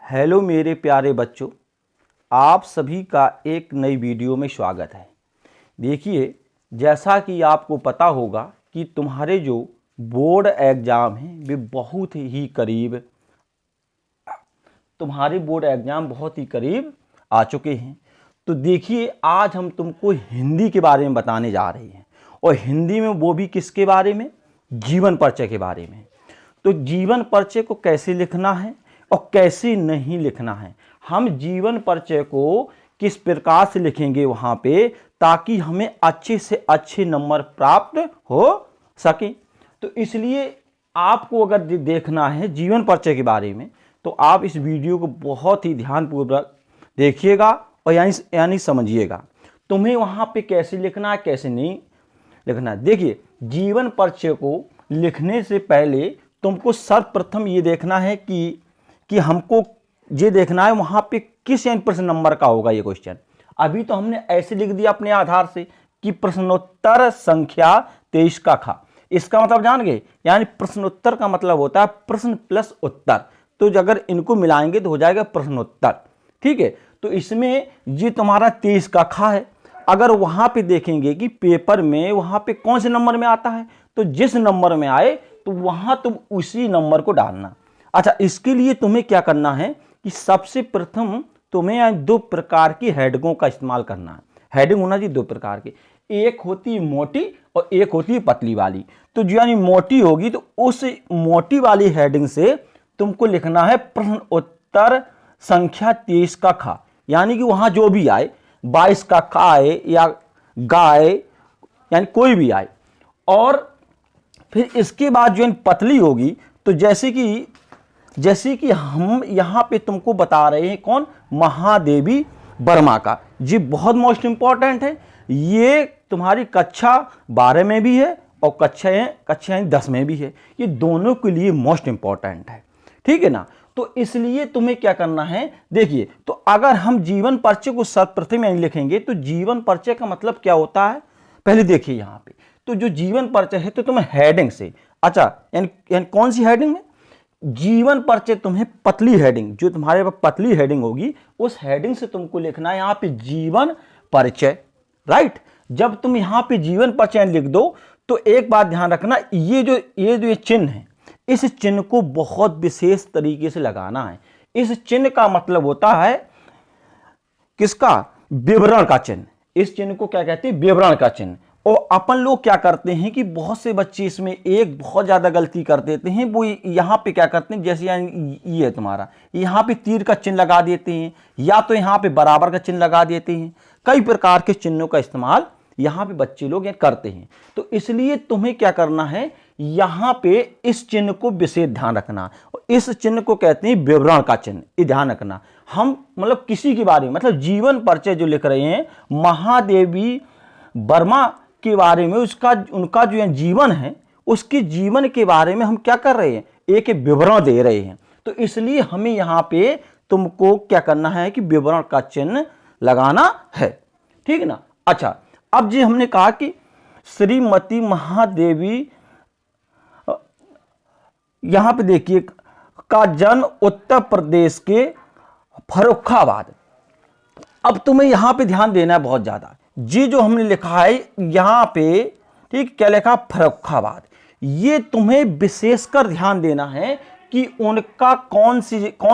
Hello मेरे प्यारे बच्चों, आप सभी का एक नई वीडियो में स्वागत है। देखिए, जैसा कि आपको पता होगा कि तुम्हारे जो बोर्ड एग्ज़ाम हैं वे बहुत ही करीब आ चुके हैं। तो देखिए, आज हम तुमको हिंदी के बारे में बताने जा रहे हैं, और हिंदी में वो भी किसके बारे में? जीवन परिचय के बारे में। तो जीवन परिचय को कैसे लिखना है और कैसे नहीं लिखना है, हम जीवन परिचय को किस प्रकार से लिखेंगे वहाँ पे, ताकि हमें अच्छे से अच्छे नंबर प्राप्त हो सके। तो इसलिए आपको अगर देखना है जीवन परिचय के बारे में, तो आप इस वीडियो को बहुत ही ध्यानपूर्वक देखिएगा और यानी समझिएगा। तुम्हें वहाँ पे कैसे लिखना है, कैसे नहीं लिखना है। देखिए, जीवन परिचय को लिखने से पहले तुमको सर्वप्रथम ये देखना है कि हमको ये देखना है वहाँ पे किस प्रश्न नंबर का होगा ये क्वेश्चन। अभी तो हमने ऐसे लिख दिया अपने आधार से कि प्रश्नोत्तर संख्या 23 का खा। इसका मतलब जान गए, यानी प्रश्नोत्तर का मतलब होता है प्रश्न प्लस उत्तर। तो अगर इनको मिलाएंगे तो हो जाएगा प्रश्नोत्तर। ठीक है, तो इसमें ये तुम्हारा 23 का खा है। अगर वहाँ पे देखेंगे कि पेपर में वहाँ पे कौन से नंबर में आता है, तो जिस नंबर में आए तो वहाँ तुम उसी नंबर को डालना। अच्छा, इसके लिए तुम्हें क्या करना है कि सबसे प्रथम तुम्हें दो प्रकार की हेडिंगों का इस्तेमाल करना है। हेडिंग होना चाहिए दो प्रकार की, एक होती है मोटी और एक होती है पतली वाली। तो जो यानी मोटी होगी तो उस मोटी वाली हेडिंग से तुमको लिखना है प्रश्न उत्तर संख्या 23 का खा, यानी कि वहां जो भी आए 22 का खा आए या गाय, यानी कोई भी आए। और फिर इसके बाद जो पतली होगी, तो जैसे कि हम यहाँ पे तुमको बता रहे हैं कौन, महादेवी वर्मा का। ये बहुत मोस्ट इंपॉर्टेंट है। ये तुम्हारी कक्षा 12 में भी है और कक्षा 10 में भी है। ये दोनों के लिए मोस्ट इंपॉर्टेंट है। ठीक है ना। तो इसलिए तुम्हें क्या करना है, देखिए, तो अगर हम जीवन परिचय को सर्वप्रथम लिखेंगे तो जीवन परिचय का मतलब क्या होता है, पहले देखिए यहाँ पे। तो जो जीवन परिचय है तो तुम्हें हेडिंग से, अच्छा यानी कौन सी हेडिंग में, जीवन परिचय तुम्हें पतली हेडिंग, जो तुम्हारे पास पतली हेडिंग होगी उस हेडिंग से तुमको लिखना है यहाँ पे जीवन परिचय। राइट। जब तुम यहाँ पे जीवन परिचय लिख दो तो एक बात ध्यान रखना, ये जो चिन्ह है, इस चिन्ह को बहुत विशेष तरीके से लगाना है। इस चिन्ह का मतलब होता है किसका, विवरण का चिन्ह। इस चिन्ह को क्या कहते हैं, विवरण का चिन्ह। और अपन लोग क्या करते हैं कि बहुत से बच्चे इसमें एक बहुत ज्यादा गलती कर देते हैं। वो यहाँ पे क्या करते हैं, जैसे ये है तुम्हारा, यहाँ पे तीर का चिन्ह लगा देते हैं, या तो यहाँ पे बराबर का चिन्ह लगा देते हैं। कई प्रकार के चिन्हों का इस्तेमाल यहाँ पे बच्चे लोग करते हैं। तो इसलिए तुम्हें क्या करना है, यहाँ पे इस चिन्ह को विशेष ध्यान रखना। इस चिन्ह को कहते हैं विवरण का चिन्ह, ये ध्यान रखना। हम मतलब किसी के बारे में, मतलब जीवन परिचय जो लिख रहे हैं महादेवी वर्मा के बारे में, उनका जो जीवन है, उसके जीवन के बारे में हम क्या कर रहे हैं, एक विवरण दे रहे हैं। तो इसलिए हमें यहाँ पे तुमको क्या करना है कि विवरण का चिन्ह लगाना है। ठीक है ना। अच्छा, अब जी हमने कहा कि श्रीमती महादेवी, यहां पे देखिए, का जन्म उत्तर प्रदेश के फर्रुखाबाद। अब तुम्हें यहां पे ध्यान देना है बहुत ज्यादा। जी जो हमने लिखा है यहां पे, ठीक, क्या लिखा, फर्रुखाबाद। ये तुम्हें विशेषकर ध्यान देना है कि उनका कौन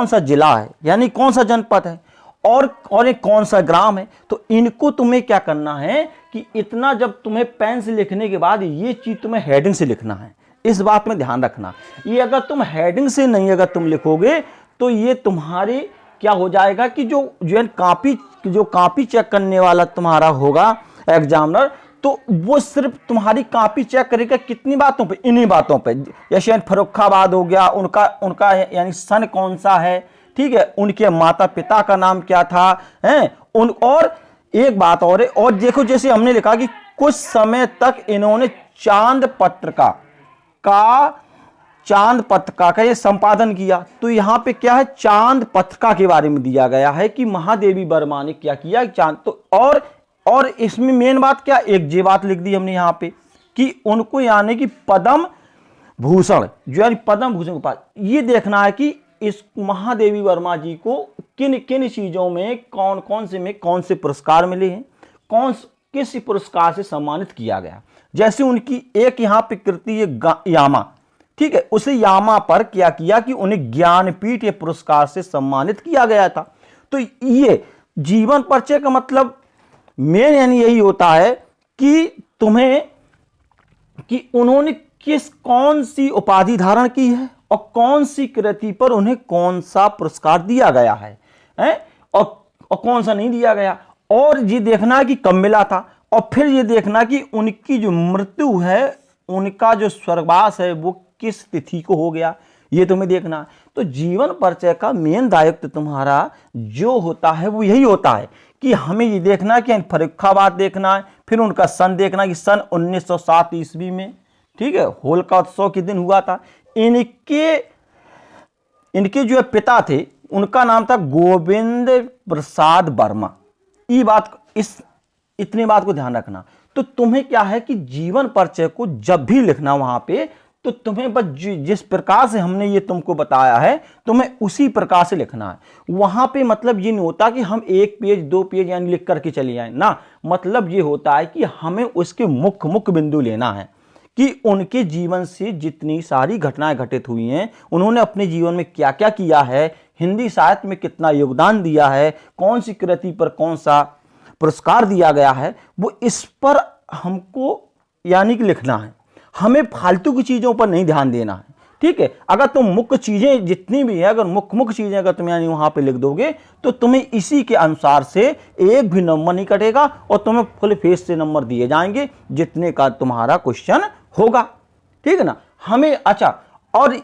सा जिला है, यानी कौन सा जनपद है, और एक कौन सा ग्राम है। तो इनको तुम्हें क्या करना है कि इतना, जब तुम्हें पेन से लिखने के बाद ये चीज तुम्हें हेडिंग से लिखना है। इस बात में ध्यान रखना। ये अगर तुम हेडिंग से नहीं अगर तुम लिखोगे तो ये तुम्हारे क्या हो जाएगा कि जो कॉपी चेक करने वाला तुम्हारा होगा एग्जामिनर, तो वो सिर्फ तुम्हारी कॉपी चेक करेगा कितनी बातों पे, इन्हीं बातों पे। जैसे फर्रुखाबाद हो गया, उनका यानी सन कौन सा है, ठीक है, उनके माता पिता का नाम क्या था, हैं और एक बात और देखो, जैसे हमने लिखा कि कुछ समय तक इन्होंने चांद पत्रिका का ये संपादन किया। तो यहाँ पे क्या है, चांद पत्रिका के बारे में दिया गया है कि महादेवी वर्मा ने क्या किया, चांद। तो और इसमें मेन बात क्या, एक जी बात लिख दी हमने यहाँ पे कि उनको यानी कि पद्म भूषण, जो यानी पद्म भूषण के पास, ये देखना है कि इस महादेवी वर्मा जी को किन किन चीजों में कौन से पुरस्कार मिले हैं, किस पुरस्कार से सम्मानित किया गया। जैसे उनकी एक यहाँ पे कृति है यामा, ठीक है, उसे यामा पर क्या किया कि उन्हें ज्ञानपीठ या पुरस्कार से सम्मानित किया गया था। तो ये जीवन परिचय का मतलब मेन यानी यही होता है कि तुम्हें कि उन्होंने कौन सी उपाधि धारण की है और कौन सी कृति पर उन्हें कौन सा पुरस्कार दिया गया है, और कौन सा नहीं दिया गया, और ये देखना कि कब मिला था, और फिर ये देखना कि उनकी जो मृत्यु है, उनका जो स्वर्गवास है वो किस तिथि को हो गया, ये तुम्हें देखना है। तो जीवन परिचय का मेन दायित्व तुम्हारा जो होता है वो यही होता है कि हमें ये देखना है कि फर्रुखाबाद देखना है, फिर उनका सन देखना कि सन 1907 ईस्वी में, ठीक है, होलिका उत्सव के दिन हुआ था। इनके जो पिता थे उनका नाम था गोविंद प्रसाद वर्मा। इतनी बात को ध्यान रखना। तो तुम्हें क्या है कि जीवन परिचय को जब भी लिखना वहां पे, तो तुम्हें बस जिस प्रकार से हमने ये तुमको बताया है तुम्हें उसी प्रकार से लिखना है। वहां पे मतलब ये नहीं होता कि हम 1 पेज 2 पेज यानी लिख करके चले जाएं ना, मतलब ये होता है कि हमें उसके मुख्य बिंदु लेना है कि उनके जीवन से जितनी सारी घटनाएं घटित हुई हैं, उन्होंने अपने जीवन में क्या क्या किया है, हिंदी साहित्य में कितना योगदान दिया है, कौन सी कृति पर कौन सा पुरस्कार दिया गया है, वो इस पर हमको यानी कि लिखना है। हमें फालतू की चीजों पर नहीं ध्यान देना है, ठीक है। अगर तुम मुख्य चीजें जितनी भी है, अगर मुख्य चीजें अगर तुम यानी वहां पे लिख दोगे तो तुम्हें इसी के अनुसार से एक भी नंबर नहीं कटेगा और तुम्हें फुल फेस से नंबर दिए जाएंगे जितने का तुम्हारा क्वेश्चन होगा, ठीक है ना। हमें अच्छा, और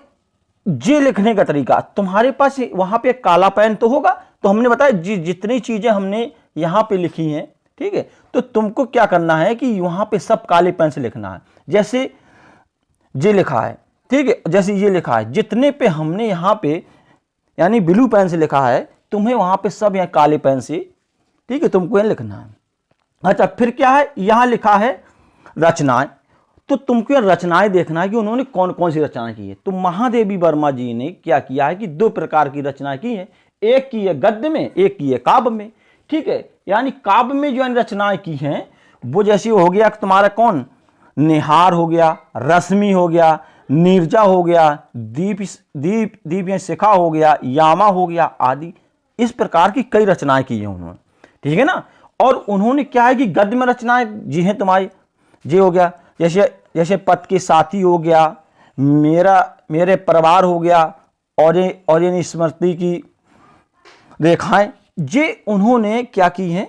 ये लिखने का तरीका तुम्हारे पास वहां पे काला पेन तो होगा, तो हमने बताया जितनी चीजें हमने यहां पे लिखी हैं, ठीक है, तो तुमको क्या करना है कि वहां पे सब काले पेन से लिखना है। जैसे ये लिखा है, ठीक है, जैसे ये लिखा है, जितने पे हमने यहां पे यानी ब्लू पेन से लिखा है, तुम्हें वहां पे सब यहाँ काले पेन से, ठीक है, तुमको यहाँ लिखना है। अच्छा, फिर क्या है, यहां लिखा है रचनाएं, तो तुमको यह रचनाएं देखना है कि उन्होंने कौन कौन सी रचनाएं की है। तो महादेवी वर्मा जी ने क्या किया है कि 2 प्रकार की रचनाएं की है, एक की है गद्य में, एक की है काव्य में, ठीक है। यानी काव्य में जो रचनाएं की हैं वो जैसे हो गया तुम्हारा कौन, निहार हो गया, रश्मि हो गया, नीरजा हो गया, दीप शिखा हो गया, यामा हो गया आदि, इस प्रकार की कई रचनाएं की हैं उन्होंने, ठीक है ना। और उन्होंने क्या है कि गद्य में रचनाएं जी हैं तुम्हारी, ये हो गया जैसे पथ के साथी हो गया, मेरे परिवार हो गया, और ये स्मृति की रेखाएं, ये उन्होंने क्या की हैं,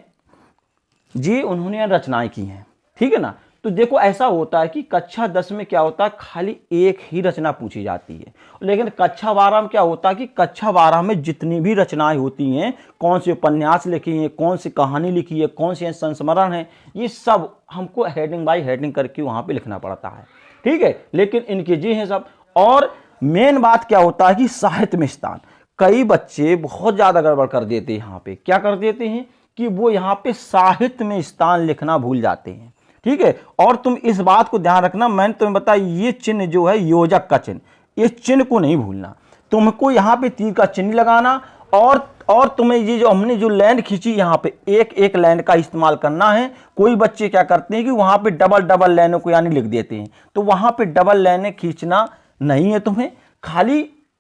ये उन्होंने रचनाएं की हैं, ठीक है ना। तो देखो ऐसा होता है कि कक्षा 10 में क्या होता है, खाली एक ही रचना पूछी जाती है, लेकिन कक्षा 12 में क्या होता है कि कक्षा 12 में जितनी भी रचनाएं होती हैं, कौन से उपन्यास लिखी हैं, कौन सी कहानी लिखी है, कौन से संस्मरण है, ये सब हमको हेडिंग बाय हेडिंग करके वहां पे लिखना पड़ता है, ठीक है। लेकिन इनके जी हैं सब। और मेन बात क्या होता है कि साहित्य में स्थान, कई बच्चे बहुत ज्यादा गड़बड़ कर देते हैं, यहाँ पे क्या कर देते हैं कि वो यहाँ पे साहित्य में स्थान लिखना भूल जाते हैं, ठीक है। और तुम इस बात को ध्यान रखना, मैंने तुम्हें बताया ये चिन्ह जो है योजक का चिन्ह, इस चिन्ह को नहीं भूलना, तुमको यहाँ पे तीर का चिन्ह लगाना, और तुम्हें ये जो हमने जो लाइन खींची यहाँ पे एक एक लाइन का इस्तेमाल करना है। कोई बच्चे क्या करते हैं कि वहां पे डबल लाइनों को यानी लिख देते हैं, तो वहां पे डबल लाइनें खींचना नहीं है, तुम्हें खाली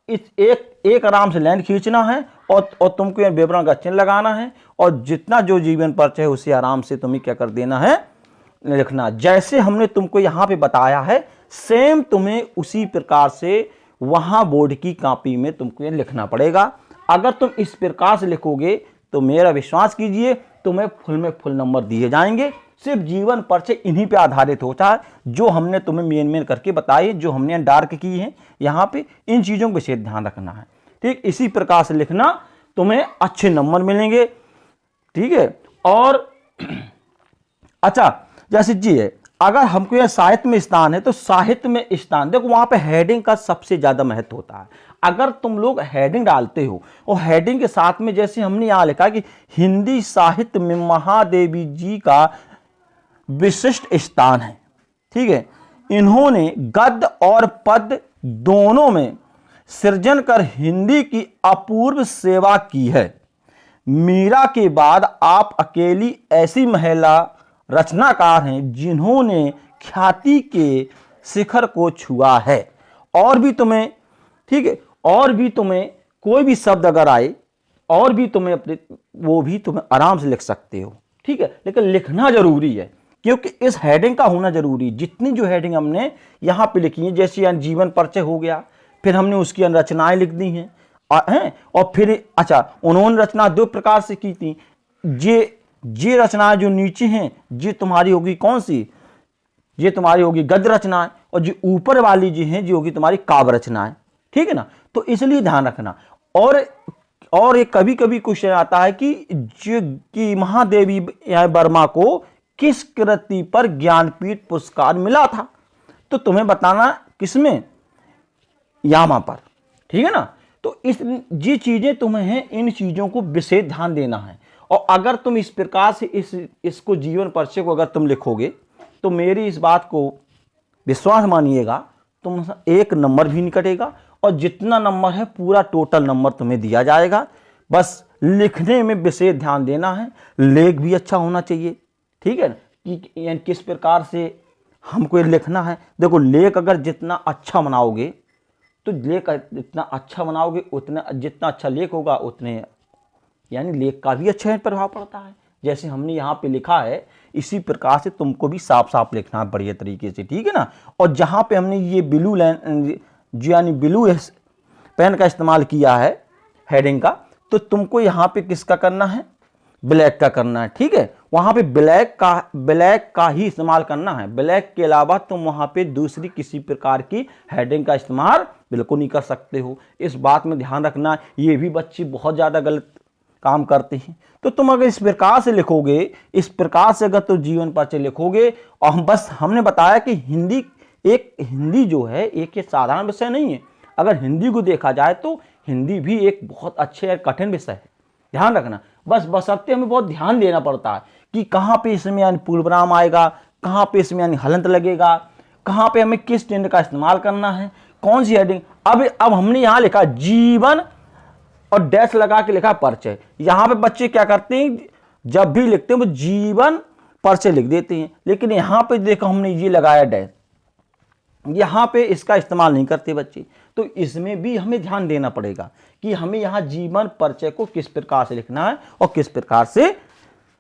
इस एक आराम से लाइन खींचना है और तुमको यह विवरण का चिन्ह लगाना है, और जितना जो जीवन परिचय है उसे आराम से तुम्हें क्या कर देना है, लिखना। जैसे हमने तुमको यहाँ पे बताया है सेम तुम्हें उसी प्रकार से वहां बोर्ड की कॉपी में तुमको ये लिखना पड़ेगा। अगर तुम इस प्रकार से लिखोगे तो मेरा विश्वास कीजिए तुम्हें फुल में फुल नंबर दिए जाएंगे। सिर्फ जीवन परिचय इन्हीं पे आधारित होता है जो हमने तुम्हें मेन करके बताई, जो हमने डार्क की है यहाँ पे, इन चीजों पर विशेष ध्यान रखना है, ठीक। इसी प्रकार से लिखना, तुम्हें अच्छे नंबर मिलेंगे, ठीक है। और अच्छा, जैसे जी है, अगर हमको यह साहित्य में स्थान है तो साहित्य में स्थान देखो वहां पे हेडिंग का सबसे ज्यादा महत्व होता है। अगर तुम लोग हेडिंग डालते हो और हेडिंग के साथ में जैसे हमने यहां लिखा कि हिंदी साहित्य में महादेवी जी का विशिष्ट स्थान है, ठीक है, इन्होंने गद्य और पद्य दोनों में सृजन कर हिंदी की अपूर्व सेवा की है। मीरा के बाद आप अकेली ऐसी महिला रचनाकार हैं जिन्होंने ख्याति के शिखर को छुआ है। और भी तुम्हें, ठीक है, और भी तुम्हें कोई भी शब्द अगर आए और भी तुम्हें अपने, वो भी तुम्हें आराम से लिख सकते हो, ठीक है, लेकिन लिखना जरूरी है क्योंकि इस हेडिंग का होना जरूरी। जितनी जो हेडिंग हमने यहाँ पे लिखी है, जैसे यानी जीवन परिचय हो गया, फिर हमने उसकी रचनाएं लिख दी हैं और फिर अच्छा, उन्होंने रचना दो प्रकार से की थी। ये रचनाएं जो नीचे हैं ये तुम्हारी होगी कौन सी, ये तुम्हारी होगी गद्य रचनाएं, और जो ऊपर वाली जी हैं जी होगी तुम्हारी काव्य रचनाएं, ठीक है ना। तो इसलिए ध्यान रखना। और एक कभी कभी क्वेश्चन आता है कि महादेवी वर्मा को किस कृति पर ज्ञानपीठ पुरस्कार मिला था, तो तुम्हें बताना किसमें, यामा पर, ठीक है ना। तो ये चीजें तुम्हें हैं, इन चीजों को विशेष ध्यान देना है। और अगर तुम इस प्रकार से इसको जीवन परिचय को अगर तुम लिखोगे तो मेरी इस बात को विश्वास मानिएगा, तुम 1 नंबर भी नहीं कटेगा और जितना नंबर है पूरा टोटल नंबर तुम्हें दिया जाएगा। बस लिखने में विशेष ध्यान देना है, लेख भी अच्छा होना चाहिए, ठीक है ना, कि किस प्रकार से हमको लिखना है। देखो लेख अगर जितना अच्छा बनाओगे तो लेख जितना अच्छा बनाओगे उतना, जितना अच्छा लेख होगा उतने यानी लेख का भी अच्छा प्रभाव पड़ता है। जैसे हमने यहाँ पे लिखा है इसी प्रकार से तुमको भी साफ साफ लिखना है बढ़िया तरीके से, ठीक है ना। और जहाँ पे हमने ये ब्लू लाइन यानी ब्लू पेन का इस्तेमाल किया है हेडिंग का, तो तुमको यहाँ पे किसका करना है, ब्लैक का करना है, ठीक है। वहाँ पे ब्लैक का ही इस्तेमाल करना है। ब्लैक के अलावा तुम वहाँ पे दूसरी किसी प्रकार की हेडिंग का इस्तेमाल बिल्कुल नहीं कर सकते हो। इस बात में ध्यान रखना। ये भी बच्चे बहुत ज़्यादा गलत काम करते हैं। तो तुम अगर इस प्रकार से लिखोगे, इस प्रकार से अगर तुम जीवन परिचय लिखोगे, और हमने बताया कि हिंदी जो है एक साधारण विषय नहीं है। अगर हिंदी को देखा जाए तो हिंदी भी एक बहुत अच्छे और कठिन विषय है, ध्यान रखना। बशर्ते हमें बहुत ध्यान देना पड़ता है कि कहाँ पे इसमें यानी पूर्वनाम आएगा, कहाँ पे इसमें यानी हलंत लगेगा, कहाँ पे हमें किस चिन्ह का इस्तेमाल करना है, कौन सी हेडिंग। अब हमने यहाँ लिखा जीवन और डैश लगा के लिखा परिचय। यहाँ पे बच्चे क्या करते हैं, जब भी लिखते हैं वो जीवन परिचय लिख देते हैं, लेकिन यहाँ पे देखो हमने ये लगाया डैश, यहाँ पे इसका इस्तेमाल नहीं करते बच्चे। तो इसमें भी हमें ध्यान देना पड़ेगा कि हमें यहाँ जीवन परिचय को किस प्रकार से लिखना है और किस प्रकार से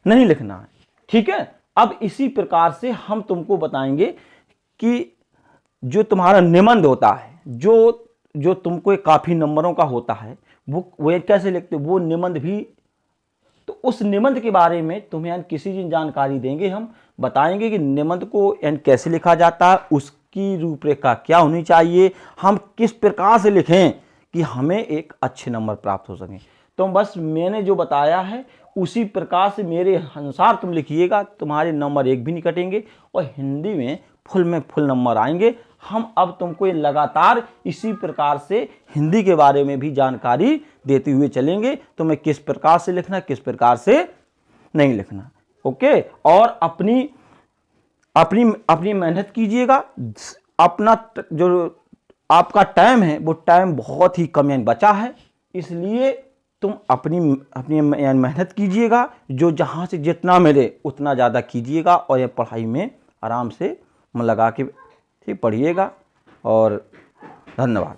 नहीं लिखना है, ठीक है। अब इसी प्रकार से हम तुमको बताएंगे कि जो तुम्हारा निबंध होता है, जो तुमको काफी नंबरों का होता है, वो कैसे लिखते, वो निबंध भी, तो उस निबंध के बारे में तुम्हें यानी किसी दिन जानकारी देंगे। हम बताएंगे कि निबंध को यानी कैसे लिखा जाता है, उसकी रूपरेखा क्या होनी चाहिए, हम किस प्रकार से लिखें कि हमें एक अच्छे नंबर प्राप्त हो सकें। तो बस मैंने जो बताया है उसी प्रकार से मेरे अनुसार तुम लिखिएगा, तुम्हारे नंबर 1 भी नहीं कटेंगे और हिंदी में फुल नंबर आएंगे। हम अब तुमको ये लगातार इसी प्रकार से हिंदी के बारे में भी जानकारी देते हुए चलेंगे, तुम्हें किस प्रकार से लिखना, किस प्रकार से नहीं लिखना, ओके। और अपनी मेहनत कीजिएगा। अपना जो आपका टाइम है वो टाइम बहुत ही कम यानी बचा है, इसलिए तुम अपनी मेहनत कीजिएगा, जो जहाँ से जितना मिले उतना ज़्यादा कीजिएगा और ये पढ़ाई में आराम से मन लगा के पढ़िएगा। और धन्यवाद।